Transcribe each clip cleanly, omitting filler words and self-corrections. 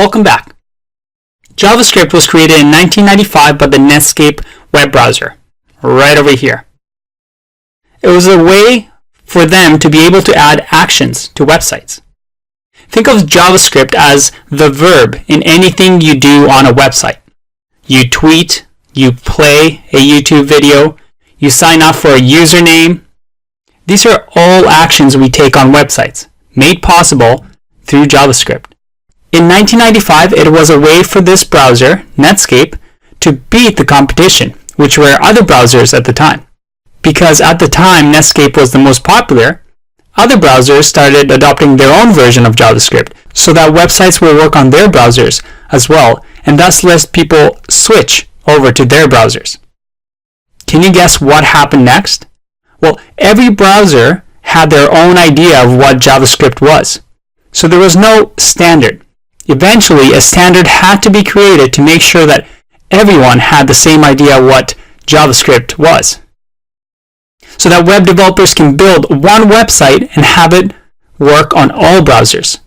Welcome back. JavaScript was created in 1995 by the Netscape web browser, right over here. It was a way for them to be able to add actions to websites. Think of JavaScript as the verb in anything you do on a website. You tweet, you play a YouTube video, you sign up for a username. These are all actions we take on websites, made possible through JavaScript. In 1995, it was a way for this browser, Netscape, to beat the competition, which were other browsers at the time. Because at the time Netscape was the most popular, other browsers started adopting their own version of JavaScript so that websites will work on their browsers as well, and thus let people switch over to their browsers. Can you guess what happened next? Well, every browser had their own idea of what JavaScript was. So there was no standard. Eventually, a standard had to be created to make sure that everyone had the same idea what JavaScript was, so that web developers can build one website and have it work on all browsers.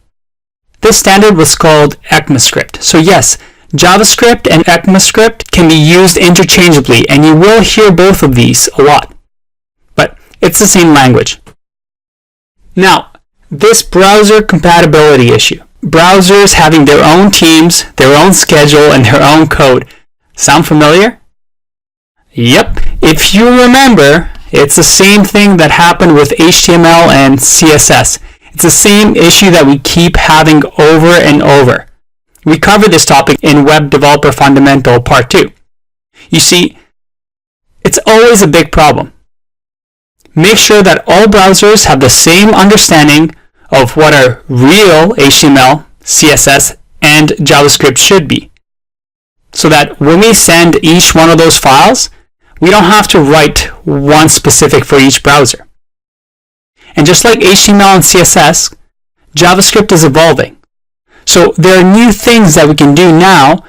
This standard was called ECMAScript. So yes, JavaScript and ECMAScript can be used interchangeably, and you will hear both of these a lot. But it's the same language. Now, this browser compatibility issue. Browsers having their own teams, their own schedule, and their own code. Sound familiar? Yep. If you remember, it's the same thing that happened with HTML and CSS. It's the same issue that we keep having over and over. We covered this topic in Web Developer Fundamental Part 2. You see, it's always a big problem. Make sure that all browsers have the same understanding of what a real HTML, CSS, and JavaScript should be, so that when we send each one of those files, we don't have to write one specific for each browser. And just like HTML and CSS, JavaScript is evolving. So there are new things that we can do now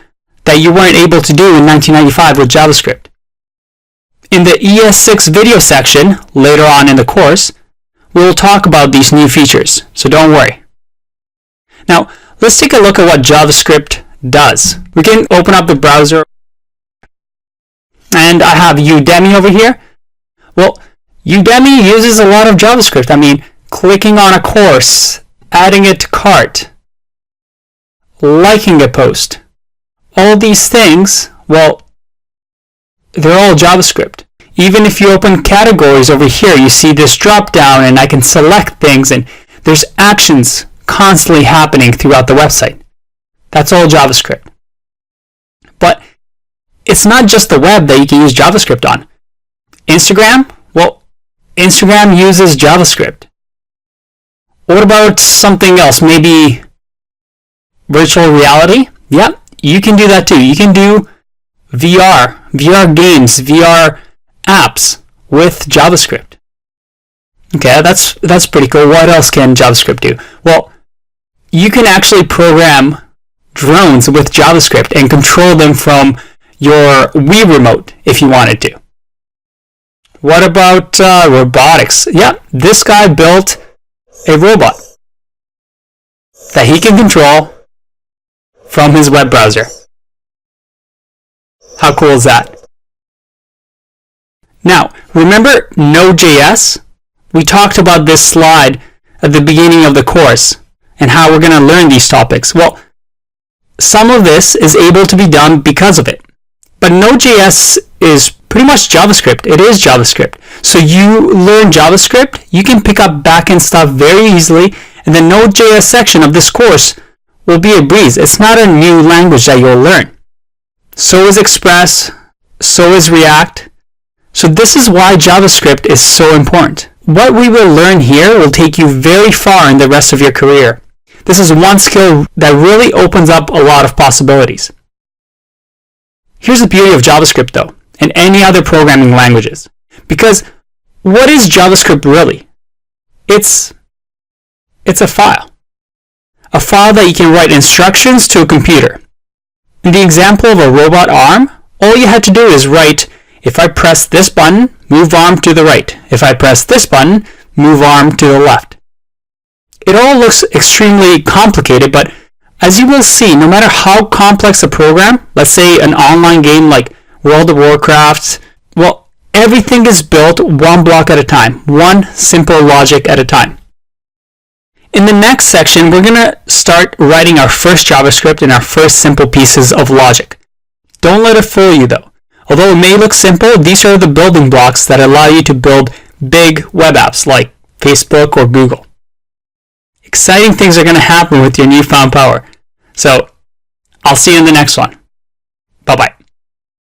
that you weren't able to do in 1995 with JavaScript. In the ES6 video section, later on in the course, we will talk about these new features, so don't worry. Now, let's take a look at what JavaScript does. We can open up the browser, and I have Udemy over here. Well, Udemy uses a lot of JavaScript. I mean, clicking on a course, adding it to cart, liking a post. All these things, well, they're all JavaScript. Even if you open categories over here, you see this drop down and I can select things, and there's actions constantly happening throughout the website. That's all JavaScript. But it's not just the web that you can use JavaScript on. Instagram? Well, Instagram uses JavaScript. What about something else? Maybe virtual reality? Yeah, you can do that too. You can do VR games, VR apps with JavaScript. Okay, that's pretty cool. What else can JavaScript do? Well, you can actually program drones with JavaScript and control them from your Wii remote if you wanted to. What about robotics? Yeah, this guy built a robot that he can control from his web browser. How cool is that? Now, remember node.js? We talked about this slide at the beginning of the course and how we're going to learn these topics. Well, some of this is able to be done because of it. But node.js is pretty much JavaScript. It is JavaScript. So you learn JavaScript, you can pick up backend stuff very easily, and the node.js section of this course will be a breeze. It's not a new language that you'll learn. So is Express, so is React. So this is why JavaScript is so important. What we will learn here will take you very far in the rest of your career. This is one skill that really opens up a lot of possibilities. Here's the beauty of JavaScript though, and any other programming languages. Because what is JavaScript really? It's a file. A file that you can write instructions to a computer. In the example of a robot arm, all you had to do is write, if I press this button, move arm to the right. If I press this button, move arm to the left. It all looks extremely complicated, but As you will see, no matter how complex a program, let's say an online game like World of Warcraft, well, everything is built one block at a time, one simple logic at a time. In the next section, we're going to start writing our first JavaScript and our first simple pieces of logic. Don't let it fool you though. Although it may look simple, these are the building blocks that allow you to build big web apps like Facebook or Google. Exciting things are going to happen with your newfound power. So, I'll see you in the next one. Bye-bye.